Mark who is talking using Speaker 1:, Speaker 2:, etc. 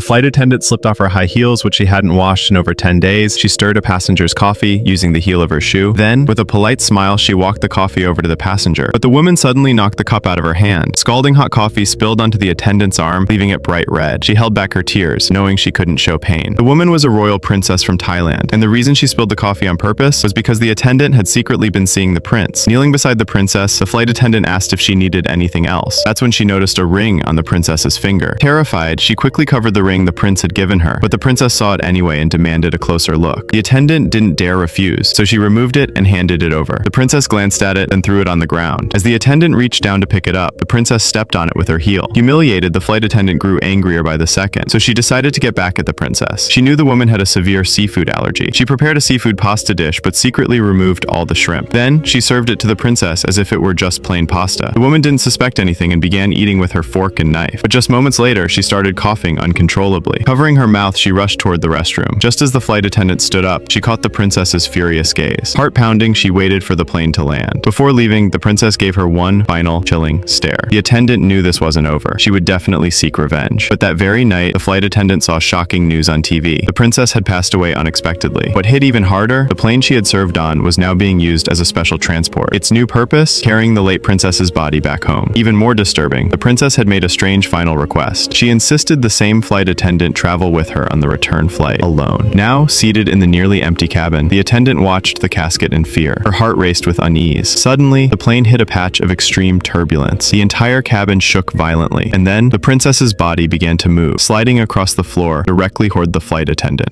Speaker 1: flight attendant slipped off her high heels, which she hadn't washed in over 10 days. She stirred a passenger's coffee using the heel of her shoe. Then, with a polite smile, she walked the coffee over to the passenger. But the woman suddenly knocked the cup out of her hand. Scalding hot coffee spilled onto the attendant's arm, leaving it bright red. She held back her tears, knowing she couldn't show pain. The woman was a royal princess from Thailand, and the reason she spilled the coffee on purpose was because the attendant had secretly been seeing the prince. Kneeling beside the princess, the flight attendant asked if she needed anything else. That's when she noticed a ring on the princess's finger. Terrified, she quickly covered the ring the prince had given her, but the princess saw it anyway and demanded a closer look. The attendant didn't dare refuse, so she removed it and handed it over. The princess glanced at it and threw it on the ground. As the attendant reached down to pick it up, the princess stepped on it with her heel. Humiliated, the flight attendant grew angrier by the second, so she decided to get back at the princess. She knew the woman had a severe seafood allergy. She prepared a seafood pasta dish, but secretly removed all the shrimp. Then, she served it to the princess as if it were just plain pasta. The woman didn't suspect anything and began eating with her fork and knife. But just moments later, she started coughing uncontrollably. Covering her mouth, she rushed toward the restroom. Just as the flight attendant stood up, she caught the princess's furious gaze. Heart pounding, she waited for the plane to land. Before leaving, the princess gave her one final, chilling stare. The attendant knew this wasn't over. She would definitely seek revenge. But that very night, the flight attendant saw shocking news on TV. The princess had passed away unexpectedly. What hit even harder, the plane she had served on was now being used as a special transport. Its new purpose? Carrying the late princess's body back home. Even more disturbing, the princess had made a strange final request. She insisted the same flight attendant travel with her on the return flight, alone. Now, seated in the nearly empty cabin, the attendant watched the casket in fear. Her heart raced with unease. Suddenly, the plane hit a patch of extreme turbulence. The entire cabin shook violently, and then the princess's body began to move, sliding across the floor directly toward the flight attendant.